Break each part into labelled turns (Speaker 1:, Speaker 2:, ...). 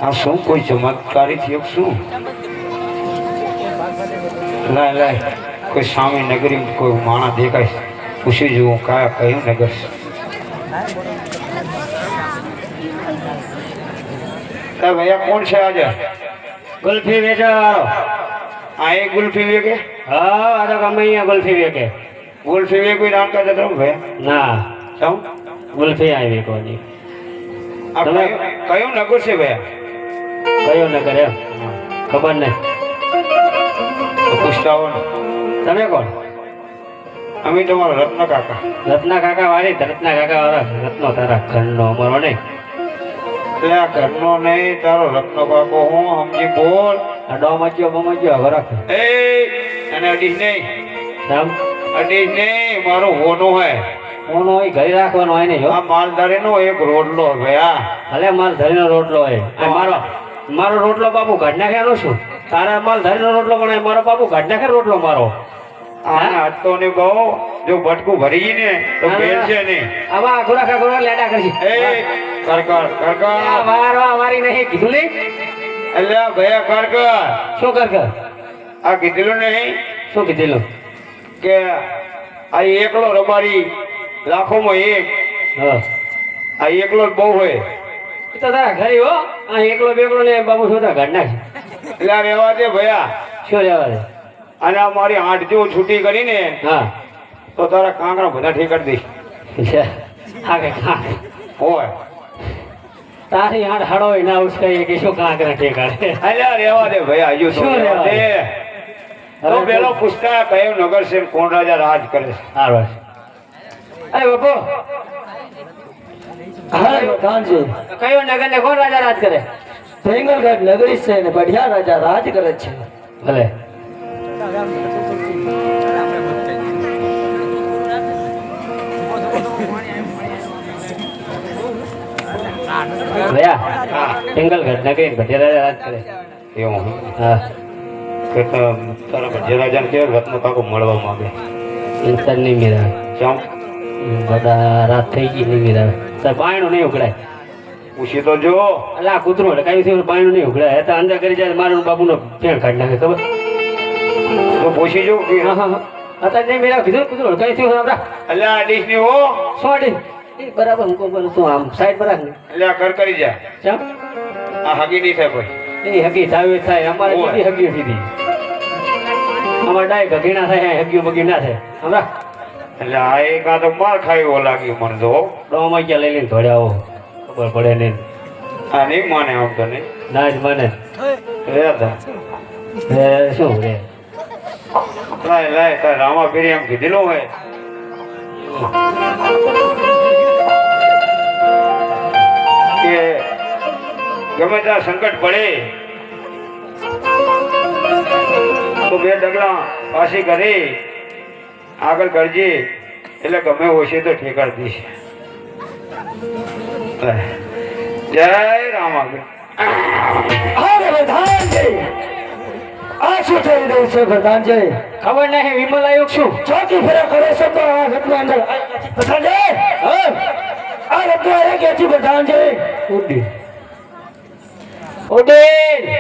Speaker 1: આ શું કોઈ ચમત્કારી થયો શું? લાય લાય કોઈ સામે નગરી કોઈ માણા દેખાય પૂછી જુઓ કયું નગર છે. ભૈયા કોણ છે આજે?
Speaker 2: ગુલ્ફી વેચવા વાળો.
Speaker 1: આ એક ગુલ્ફી વેકે?
Speaker 2: હા આ તો ગમે અહીંયા ગુલ્ફી વેકે.
Speaker 1: ગુલ્ફી વેકવી નામ કરતા તમે ભૈયા?
Speaker 2: ના
Speaker 1: સૌ
Speaker 2: ગુલ્ફી આવી વેકવાની.
Speaker 1: આ કયું નગર છે ભૈયા?
Speaker 2: કયો નગર એમ ખબર નહીં.
Speaker 1: પૂછતા હો ને.
Speaker 2: તમે કોણ?
Speaker 1: અમે તમારા રત્ન કાકા.
Speaker 2: રત્ના કાકા વાળી રત્ના કાકા વાળા રત્નો તારા ઘરનો અમારો નહીં.
Speaker 1: એટલે આ ઘરનો નહીં તારો રત્ન કાકો હું સમજી બોલ.
Speaker 2: આ ડોમચ્યો બમચ્યો હવે રાખ.
Speaker 1: એ અને અડીશ નહીં.
Speaker 2: સામ
Speaker 1: અડીશ નહીં મારો હોનો હે.
Speaker 2: કોનો હોય ઘરે રાખવાનો હોય ને જો.
Speaker 1: આ માલધારીનો એક રોડલો ભૈયા.
Speaker 2: ભલે માલ ધરીનો રોટલો હોય. મારો રોટલો બાપુ કાઢ નાખ્યાનો શું? તારા માલ ધરીનો રોટલો પણ મારો બાપુ કાઢ નાખે રોટલો મારો.
Speaker 1: આને હટતો ને બહુ જો બટકું ભરી ને તો બેલ છે ને.
Speaker 2: આમાં ગોરાખા ગોરા લેડા કરશી.
Speaker 1: એ કરકર કરકર
Speaker 2: મારો અમારી નહીં કીધું નહીં.
Speaker 1: એટલે આ ભૈયા કરકર
Speaker 2: શું કર
Speaker 1: આ કીધેલું નહીં
Speaker 2: શું કીધેલું
Speaker 1: કે આ એકલો રબારી લાખોમાં એક.
Speaker 2: હા
Speaker 1: આ એકલો જ બહુ હોય.
Speaker 2: એ તો તારા ઘરે હો. આ એકલો બેકલો ને બાબુ શું કાઢ નાખે.
Speaker 1: એટલે આ રહેવા દે ભૈયા.
Speaker 2: શું લેવા દે?
Speaker 1: અને આ મારી આઠ જેવું છૂટી કરીને
Speaker 2: હા
Speaker 1: તો તારા કાંકરા બધા ઠેકાડી દઈશ.
Speaker 2: હા કે કાંક
Speaker 1: હોય
Speaker 2: તારી હાડ હડો ના ઉસકાઈ કે શું કાંક ના ઠેકાડે.
Speaker 1: અલ્યા રહેવા દે ભૈયા હજુ
Speaker 2: શું રહેવા દે?
Speaker 1: તો પેલો પૂછતા કયું નગર છે કોણ રાજા રાજ કરે છે.
Speaker 2: હારું અરે બાપુ કયો નગર ને કોણ રાજા રાજ કરે?
Speaker 3: ભેંગલગઢ નગરી છે ને બઢિયા રાજા રાજ કરે છે.
Speaker 2: ભલે ભૈયા ભેંગલગઢ નગરી બઢિયા રાજા રાજ કરે.
Speaker 1: એવું
Speaker 2: હા
Speaker 1: કે તારા ભજ્ય રાજાને કે રત્ન કાકો મળવા માંગે.
Speaker 2: ઇન્ટર નહીં મેળવે.
Speaker 1: ચમ
Speaker 2: બધા રાત થઈ ગઈ નહીં મેળવે. સર પાણી નહીં ઉકળાય.
Speaker 1: પૂછી તો જો.
Speaker 2: અલા કૂતરો કઈ થયું પાણી નહીં ઉકળાય. એ તો અંદર કરી જાય મારું બાબુનો પેણ કાઢી નાખે ખબર.
Speaker 1: તો પૂછી જો કે
Speaker 2: હા હા હા અત્યારે નહીં મેળવ કીધું કૂતરો કઈ થયું આપડા.
Speaker 1: અલ્યા આ ડીશ ની હો.
Speaker 2: સોડી બરાબર હું કહું તું આમ સાઈડ પર રાખ ને.
Speaker 1: અલ્યા કર કરી જા.
Speaker 2: ચમ
Speaker 1: આ હગી નહીં થાય કોઈ.
Speaker 2: એ હગી થાય થાય અમારે બધી હગીઓ સીધી. અમારે ડાય ઘીણા થાય હગીઓ બગી ના થાય હમણાં.
Speaker 1: એટલે આ એક આ તો માર ખાય એવો લાગ્યું મને તો.
Speaker 2: ડોમાં ક્યાં લઈ લઈને ધોડ્યા આવો ખબર પડે નહીં.
Speaker 1: આ નહીં માને આમ તો નહીં.
Speaker 2: ના જ મને શું રે
Speaker 1: લાય લાય તાર રામા પીરી એમ કીધેલું હોય કે ગમે ત્યાં સંકટ પડે તો બે ડગલા પાછી કરી આગળ કરજે એટલે ગમે હોશે તો ઠેકાડ દઈશ. જય રામા.
Speaker 3: અરે પ્રધાનજી આ શું થઈ રહ્યું છે પ્રધાનજી?
Speaker 2: ખબર નહીં વિમલ આયોગ શું
Speaker 3: ચોકી ફેરા કરે છે તો આ રત્ન અંદર પ્રધાનજી આ રત્ન આવ્યા ક્યાંથી પ્રધાનજી?
Speaker 2: ઉડી ઉડી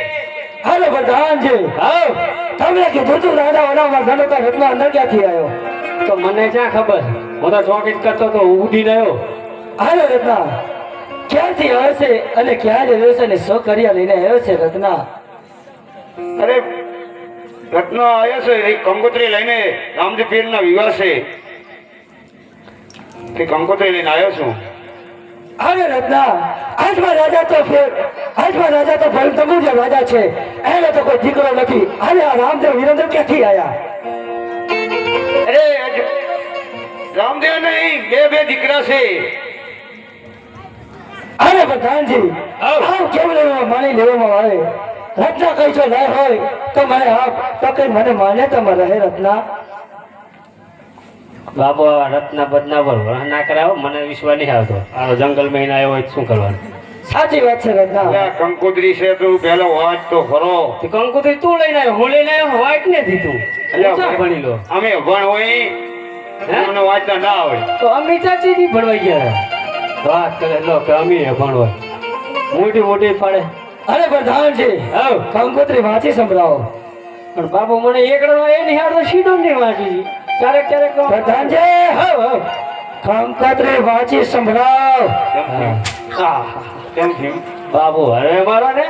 Speaker 3: અરે પ્રધાનજી
Speaker 2: હા
Speaker 3: તમને કીધું તું રાજા વડામાં ઘણો તો રત્ન અંદર ક્યાંથી આવ્યો?
Speaker 2: તો મને ક્યાં ખબર. હું તો ચોકી જ કરતો તો ઉડી રહ્યો.
Speaker 3: અરે રત્ન ક્યાંથી આવે છે અને ક્યાં રહ્યો છે ને શું કર્યા લઈને આવ્યો છે રત્ન?
Speaker 1: અરે રત્ન આવ્યો છે એ કંકોત્રી લઈને રામજી પીરના વિવાહ છે તે કંકોત્રી લઈને આવ્યો છું.
Speaker 3: અરે રત્ન આજમાં રાજા તો ભલતમુજા રાજા છે એને તો કોઈ દીકરો નથી. અરે આ રામદેવ વીરેન્દ્ર ક્યાંથી આવ્યા?
Speaker 1: અરે રામદેવ નહીં બે દીકરા છે.
Speaker 3: અરે પ્રધાનજી આમ કેમ લેવામાં માની લેવામાં આવે? રત્ન કઈ જો લાય હોય તો મને આપ તો કઈ મને માને તો રહે રત્ન.
Speaker 2: બાપુ રત્ના બદના પર ના કરાવો મને વિશ્વાસ નહીં આવતો. આ જંગલ માં આવ્યો હોય શું કરવાનું?
Speaker 3: સાચી વાત છે રત્ન.
Speaker 1: કંકોત્રી છે તું પેલો વાત તો ખરો.
Speaker 2: કંકોત્રી તું લઈને આવ્યો હું લઈને આવ્યો વાઈટ ને દીધું ભણી લો.
Speaker 1: અમે ભણ હોય મને વાંચતા ના આવડે
Speaker 2: તો અમે ચાચી થી ભણવાઈ ગયા વાત કરે લો કે અમે ભણ હોય મોટી મોટી પાડે
Speaker 3: અરે પ્રધાનજી
Speaker 2: હવ
Speaker 3: કંકોત્રી વાંચી સંભળાવો.
Speaker 2: પણ બાપુ મને એકડો એ નિહાળતો સીધો નહીં વાંચી ક્યારેક ક્યારેક તો
Speaker 3: પ્રધાનજી
Speaker 2: હવ હવ
Speaker 3: કંકોત્રી વાંચી સંભળાવો.
Speaker 2: આહા.
Speaker 1: કેમ થયું?
Speaker 2: બાબુ હવે મારો ને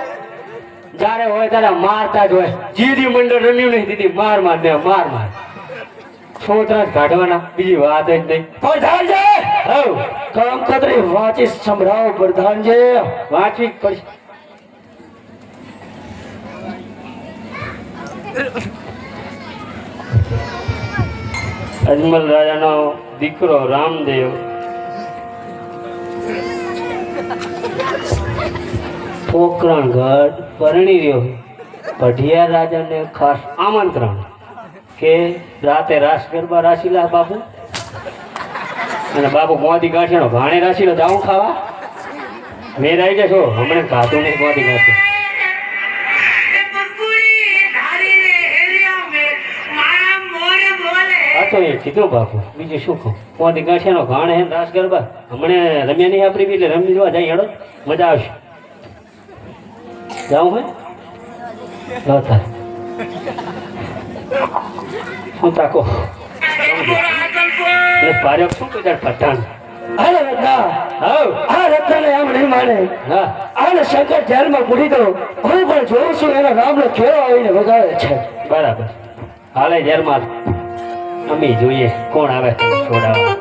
Speaker 2: જ્યારે હોય ત્યારે મારતા જ હોય. જીદી મંડળ રમ્યું નહીં દીદી માર માર દે માર માર છોતરા જ કાઢવાના બીજી વાત જ નહીં.
Speaker 3: પ્રધાનજી
Speaker 2: હવ
Speaker 3: કંકોત્રી વાંચી સંભળાવો પ્રધાનજી.
Speaker 2: વાંચવી જ પડશે. અજમલ રાજાનો દીકરો રામદેવ પોકરણ ઘર પરણી રહ્યો. પઢિયા રાજાને ખાસ આમંત્રણ કે રાતે રાસ ગરબા રાશીલા બાપુ અને બાપુ મોદી ગાંઠિયાનો ભાણે રાશીલો જાઉં ખાવા મેં રહી જશો હમણાં ખાતું નહીં મોદી ગાંઠિયા. હા તો એ કીધું બાપુ બીજું શું કહું. મોદી ગાંઠિયાનો ભાણ હે રાસ ગરબા હમણે રમ્યા નહીં આપણી બી એટલે રમી જોવા જાય હેડો મજા આવશે. જાઉં હે તાર શું તાકો એટલે પાર્યો શું કીધા પઠાણ.
Speaker 3: અરે રત્ના
Speaker 2: હવ
Speaker 3: આ રત્નાને આમ નહીં માને.
Speaker 2: હા
Speaker 3: આને શંકર જેલમાં પૂરી દો. હું પણ જોઉં છું એના રામનો ખેડો આવીને વગાડે છે.
Speaker 2: બરાબર હાલે જેલમાં અમે જોઈએ કોણ આવે છોડાવવા.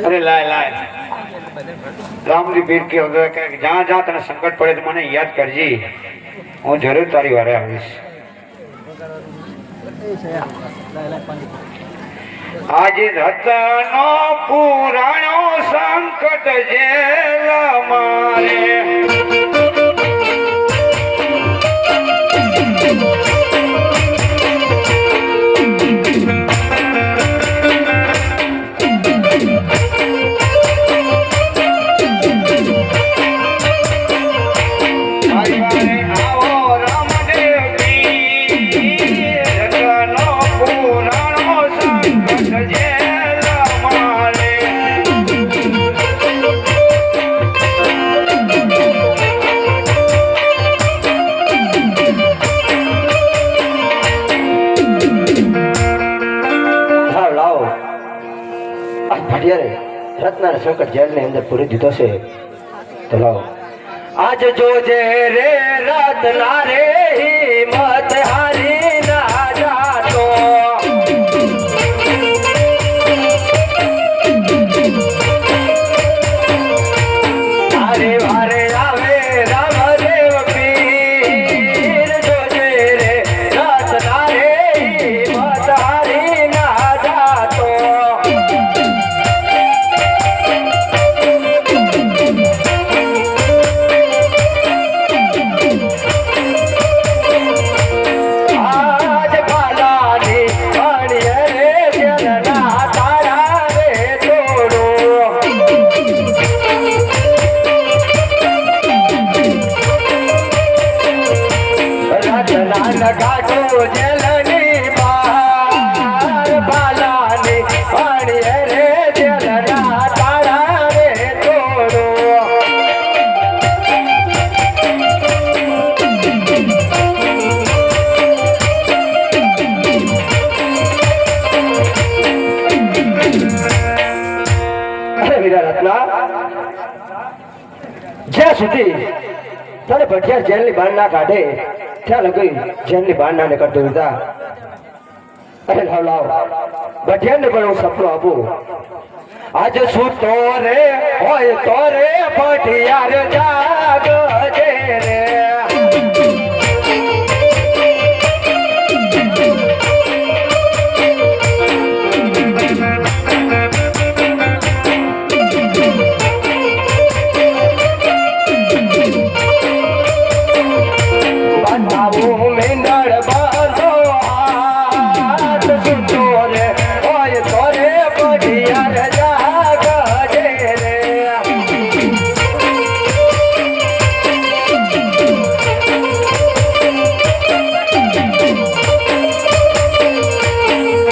Speaker 1: અરે લાય લાય રામજી પીર કે જ્યાં જ્યાં તને સંકટ પડે તો મને યાદ કરજે. હું જરૂર તારી વારે આવીશ. આજે રતનો પુરાણો સંકટ જેલ મારે
Speaker 3: રત્ના સંકટ જેલ ની અંદર પૂરી દીધો છે. તો લાવો આજ જોજે રે રત્ના રે હિંમત હારી ના જાતો. વારે વારે આવે રામદેવ પીર જોજે રે રત્ના રે હિંમત હારી ના જાતો. ગાઢો જેલની બહાર બાલાની પાણી રે જેલના તાળા રે તોડો. અરે વીરા રત્ના જ્યાં સુધી તને ભઠિયાર જેલની બહાર ના કાઢે ત્યાં લગી જેલની બહાર ના નીકળતો હતા. અરે લાવ લાવ ભઠિયારને પણ હું સપનું આપું. આજ સૂતો રે હોય તો રે પઢિયાર જાગજે રે બાંધાવું મેંદળ બાંધો હાથ સૂતો રે હોય તો રે પઢિયાર જાગજે રે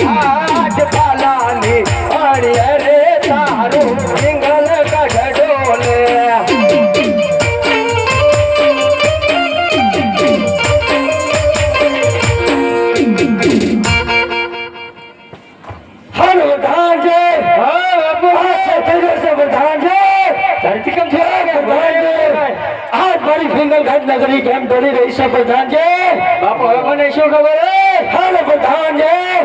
Speaker 3: આજ પાલાની અણિય રે તારું સિંગલ કઢડો લે હાલો પ્રધાનજી હા બાપુ આ સત્ય છે પ્રધાનજી ધરતી કેમ છે પ્રધાનજી આજ મારી ફિંગલ ઘાટ નગરી કેમ દોડી રહી છે પ્રધાનજી બાપુ હવે મને શું ખબર હે હાલો પ્રધાનજી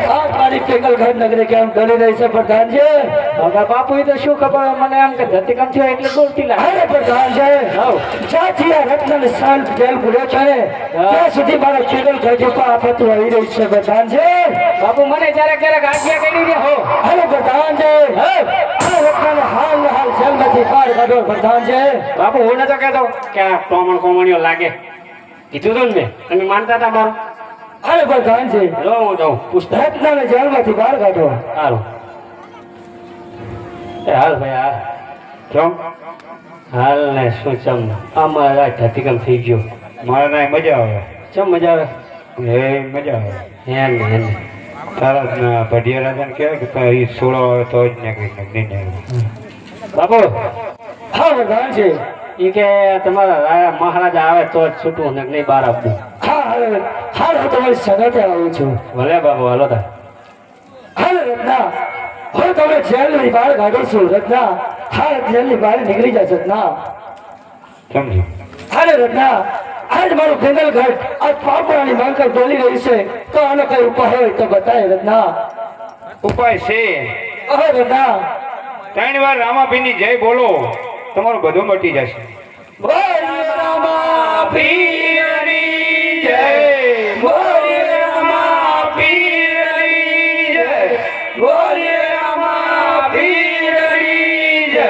Speaker 3: આજ મારી ફિંગલ ઘાટ નગરી કેમ દોડી રહી છે પ્રધાનજી હવે બાપુ એ તો શું ખબર મને એમ કે ધરતી કેમ છે એટલે દોડતી લાગે હાલો પ્રધાનજી જ્યાંથી આ રત્ન સાલ જેલ પૂર્યો છે ત્યાં સુધી મારા ફિંગલ ઘાટ ઉપર આફતો આવી રહી છે પ્રધાનજી બાપુ મને ક્યારેક ક્યારેક આજ્ઞા કરી દે હો હાલો પ્રધાનજી આ રત્ન હાલ જેલમાંથી બહાર કાઢો પ્રધાનજી બાપુ હું નતો કહેતો કે આ કોમણીઓ લાગે કીધું તું ને તમે માનતા હતા મારું હાલો પ્રધાનજી હું જાઉં રત્નને જેલમાંથી બહાર કાઢો હાલો હાલ ભાઈ હાલ
Speaker 1: કેમ
Speaker 3: હાલ ને શું ચમ આમાં આ ધરતીકંપ થઈ ગયો
Speaker 1: મારે ના મજા આવે
Speaker 3: ચમ મજા આવે
Speaker 1: એ મજા આવે
Speaker 3: એને
Speaker 1: તારા ભઢિયા રાજાને કહેવાય કે એ સોળો આવે તો જ નીકળી નહીં નીકળે
Speaker 3: બાપુ હા પ્રધાનજી એ કે તમારા મહારાજા આવે તો જ છૂટું ને નહીં બહાર આપવું હા હાલ હું તમારી સંગાતે આવું છું ભલે બાપુ હાલો તા હાલ રત્ના હું તમે જેલની બહાર કાઢું છું રત્ના હાલ જેલની બહાર નીકળી જશે રત્ના
Speaker 1: સમજી
Speaker 3: હાલ રત્ના આજ મારું ફિંગલ ઘાટ આજ પાપડાની માંકર ડોલી રહી છે તો આનો કઈ ઉપાય હોય તો બતાય રત્ના
Speaker 1: ઉપાય છે
Speaker 3: અહે રત્ના
Speaker 1: 3 વાર રામાભીની જય બોલો તમારું બધું મટી જશે
Speaker 3: બોલ રામાભીની જય બોલ રામાભીની જય બોલ રામાભીની જય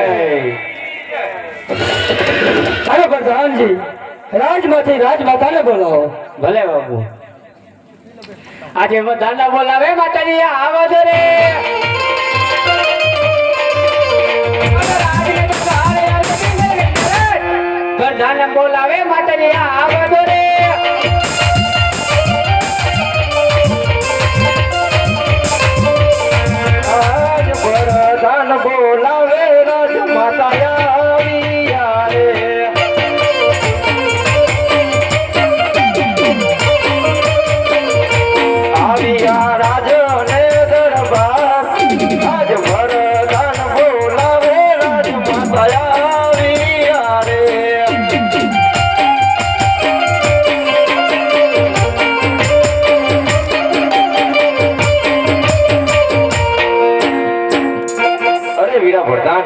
Speaker 3: અરે પ્રધાનજી રાજમાંથી રાજમાતાને બોલાવો ભલે બાબુ આજે બધાને બોલાવે માતાજી આવો દો રે બધાને બોલાવે માતાજી આવો દો રે આજ બધાને બોલાવે રાજમાતા આવ્યા રે આવ્યા રાજને દરબાર આજ વરદાન બોલાવે રાજમાતા આવ્યા રે
Speaker 4: અરે વીરા પ્રધાન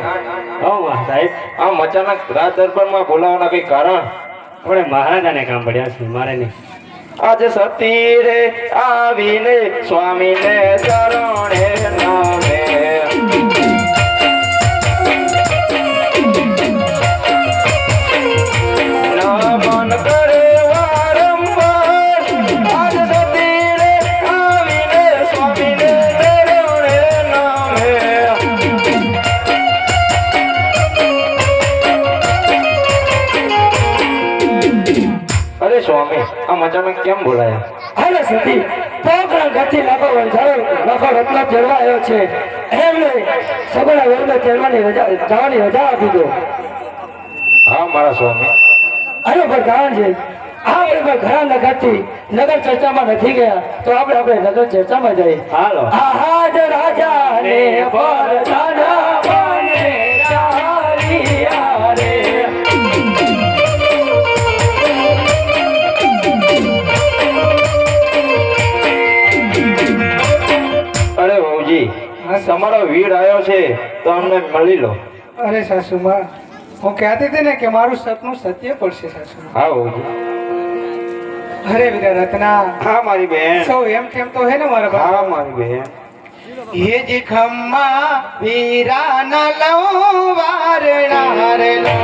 Speaker 3: સાહેબ
Speaker 4: આમ અચાનક રાજ દરબારમાં બોલાવવાના કઈ કારણ
Speaker 3: આપણે મહારાજાને કામ પડ્યા છે મારે નહીં
Speaker 4: આજે સતી રે આવીને સ્વામીને ચરણે નામે નમન કરે વારંવાર આજે સતી રે આવીને સ્વામીને ચરણે નામે અરે સ્વામી આમ અચાનક કેમ બોલાયા
Speaker 3: હાલે સતી પોકરા ગતિ લાખો રત્ન ચડવા આવ્યો છે એમને સગડા વેરને ચડવાની રજા જવાની રજા આપી દો
Speaker 4: હા મારા સ્વામી
Speaker 3: અરે પ્રધાનજી આપણે ઘણા નગરથી નગર ચર્ચામાં નથી ગયા તો આપણે નગર ચર્ચામાં જઈએ હાલો આજ રાજા ને પ્રધાન બને ચાલિયા રે
Speaker 4: અરે બહુજી તમારો વીર આવ્યો છે તો અમને મળી લો.
Speaker 5: અરે સાસુમાં, હું કહેતી હતી ને કે મારું સપનું સત્ય પડશે સાસુમાં.
Speaker 4: હા વહુજી.
Speaker 5: અરે વીરા રત્ના,
Speaker 1: હા મારી બેન.
Speaker 5: સૌ એમ કેમ તો હે ને મારા બાપ.
Speaker 1: હા મારી બેન.
Speaker 5: એ જે ખમ્મા વીરા ના લઉં વારણા રે લો.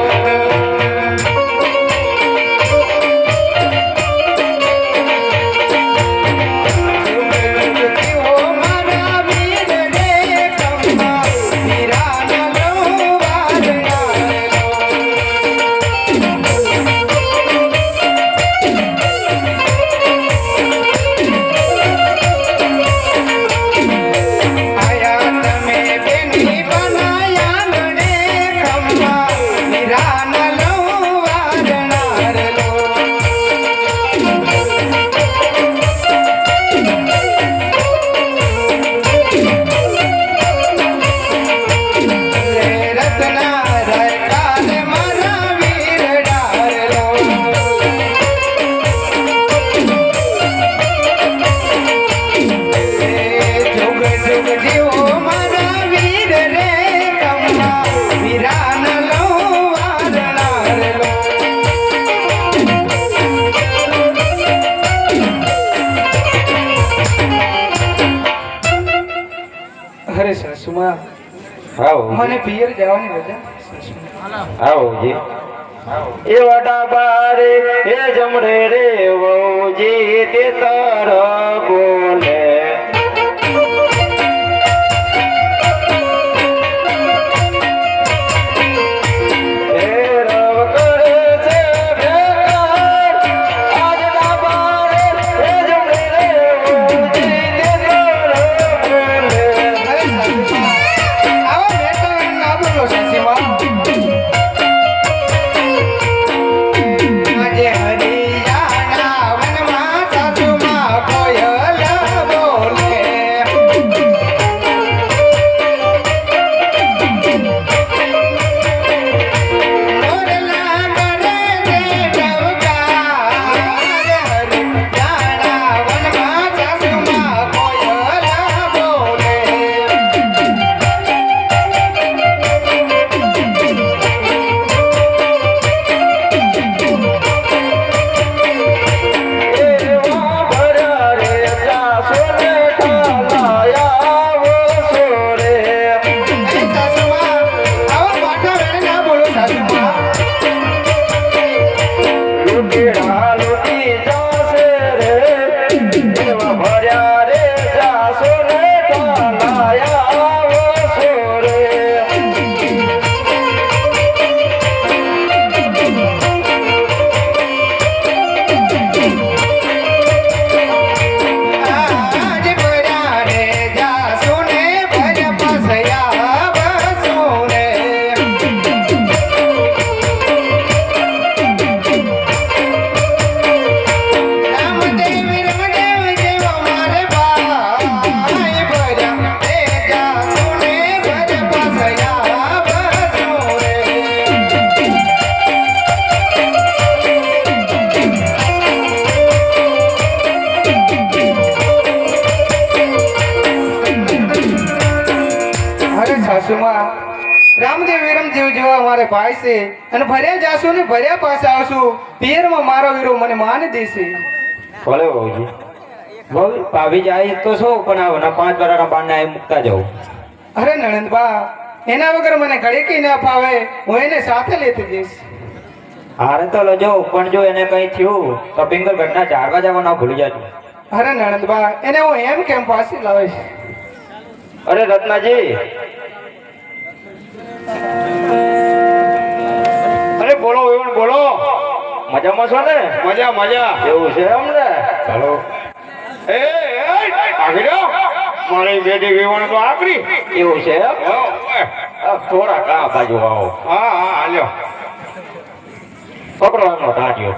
Speaker 5: અરે સાસુમાં,
Speaker 4: હા વહુજી.
Speaker 5: મને પિયર જવાની રજા સાસુમાં.
Speaker 4: હા વહુજી. એ વાડા બારે એ જમડે રે વહુજી તે તર બોલે. એ રવ કરે છે બેકાર, આજના બારે એ જમડે રે વહુજી તે તર બોલે.
Speaker 5: અરે સાસુમાં, આવા બેઠો એમ ના બોલો સાસુમાં. આજે હરિયાણા વનમાં સાસુમાં કોયલ બોલે. મોરલા કરે છે ટવકાર. હરિયાણા વનમાં સાસુમાં કોયલ બોલે.
Speaker 4: એવા ભર્યા રે જાસો ને ઠાલાયા વસો રે.
Speaker 5: અરે સાસુમાં, આવા પાઠા વેણે ના બોલો સાસુમાં.
Speaker 4: લૂંટીડા લૂંટી જાશે રે. એવા ભર્યા રે જાસો ને ઠાલાયા વસો રે.
Speaker 5: આજ ભર્યા રે જાસુ ને ભર પસયા બસુ રે. રામદેવ રમદેવ જેવો મારે ભાઈ ભર્યા રે જાસુ ને ભર પસયા બસુ રે. અરે સાસુમાં, રામદેવ વિરમદેવ જેવા અમારે ભાઈ છે અને ભર્યા જાશું ને ભર્યા પાસે આવશું. પિયરમાં મારો વીરો મને માન દેશે.
Speaker 4: ભલે વહુજી. બહુ ભાભી જાય તો શું પણ આ 5 વર્ષના બારને અહીં મૂકતા જાઉં.
Speaker 5: અરે નણંદબા, એના વગર મને ઘડીકી ના ફાવે. હું એને સાથે લેતી જઈશ.
Speaker 4: હારે તો લજો પણ જો એને કઈ થયું તો પિંગલ ઘટના ચારવા જવા ભૂલી જાજો.
Speaker 5: અરે નણંદબા, એને હું એમ કેમ પાછી લાવીશ.
Speaker 4: અરે રત્નાજી.
Speaker 1: અરે બોલો વેવણ બોલો.
Speaker 4: મજામાં છો ને?
Speaker 1: મજા મજા.
Speaker 4: એવું છે અમને. ચાલો.
Speaker 1: એ આગળ જાઓ. મારી બેટી વેવણ તો આકરી.
Speaker 4: એવું છે એમ?
Speaker 1: હો, ઓય.
Speaker 4: થોડા કા બાજુ આવો.
Speaker 1: હા હા હાલ્યો.
Speaker 4: પકડો એમનો ટાંટિયો.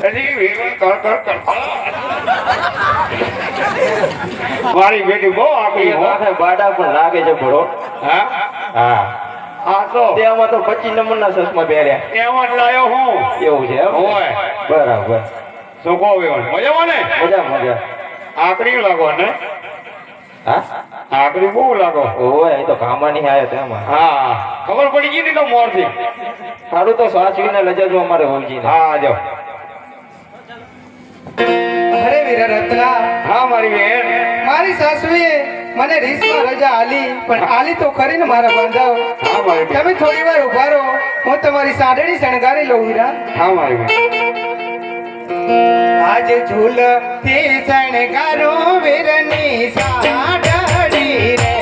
Speaker 1: અરે વેવણ કર કર કર. મારી બેટી બહુ આકરી હો.
Speaker 4: માથે બાડા પણ લાગે છે બરો.
Speaker 1: હા
Speaker 4: હા.
Speaker 1: હા તો
Speaker 4: તેમાં તો 25 નંબરના ચશ્મા પહેર્યા.
Speaker 1: એમાં જ લાયો હું.
Speaker 4: એવું છે એમ?
Speaker 1: ઓય.
Speaker 4: બરાબર.
Speaker 1: શું કહો વેવણ મજામાં ને?
Speaker 4: મજા મજા.
Speaker 1: આકરી લાગો ને?
Speaker 4: હા?
Speaker 1: આકરી બહુ લાગો.
Speaker 4: ઓય એ તો કામાની આયા તેમાં
Speaker 1: હા ખબર પડી ગઈ ને તો મોરથી.
Speaker 4: સારું તો સાચવીને લજાજો અમારે હોલજીને.
Speaker 1: હા જો.
Speaker 5: અરે વીર રત્ના,
Speaker 1: હા મારી બેન.
Speaker 5: મારી સાસુએ મને રીસમાં રજા આલી, પણ આલી તો ખરી ને મારા બાંધાવ.
Speaker 1: હા મારી બેન.
Speaker 5: તમે થોડી વાર ઉભા રહો, હું તમારી સાડણી શણગારી લઉં વીરા.
Speaker 1: હા મારી બેન.
Speaker 5: આજ ઝૂલ તે શણગારો વીરની સાડણી રે.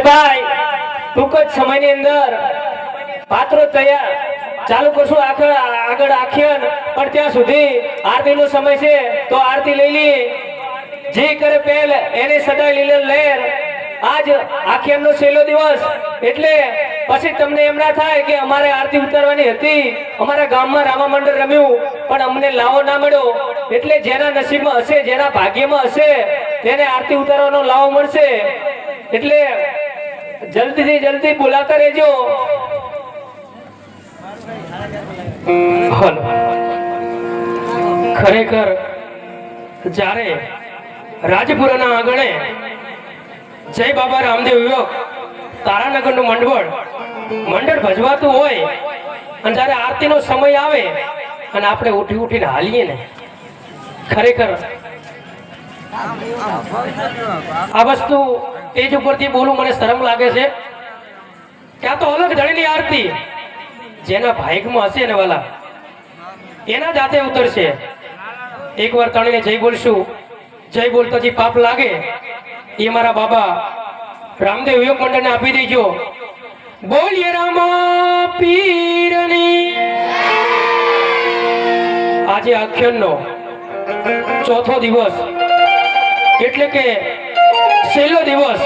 Speaker 2: ભાઈ ટૂંક જ સમયની અંદર પાત્રો તૈયાર ચાલુ કરશું આગળ આખ્યાન, પણ ત્યાં સુધી આરતીનો સમય છે તો આરતી લઈ લઈએ. જે કરે પહેલ એને સદાય લીલે લહેર. આજ આખ્યાનનો છેલ્લો દિવસ એટલે પછી તમને એમ ના થાય કે અમારે આરતી ઉતારવાની હતી, અમારા ગામમાં રામા મંડળ રમ્યું પણ અમને લાવો ના મળ્યો. એટલે જેના નસીબમાં હશે, જેના ભાગ્યમાં હશે તેને આરતી ઉતારવાનો લાવો મળશે. એટલે જલ્દીથી જલ્દી બોલાતા રહેજો. ખરેખર જ્યારે રાજપુરાના આંગણે જય બાબા રામદેવ યુવક તારાનગરનું મંડળ ભજવાતું હોય અને જ્યારે આરતીનો સમય આવે અને આપણે ઉઠીને હાલીએ ને
Speaker 6: ખરેખર આ વસ્તુ તેજ ઉપરથી બોલું મને શરમ લાગે છે કે આ તો અલગ ધણીની આરતી જેના ભાગમાં હશે ને વાલા એના જાતે ઉતરશે. એકવાર તણીને જય બોલશું, જય બોલતો જે પાપ લાગે એ મારા બાબા રામદેવ યોગ મંડળને આપી દેજો. બોલીએ રામા પીરની. આજે આખ્યાનનો ચોથો દિવસ એટલે કે છેલ્લો દિવસ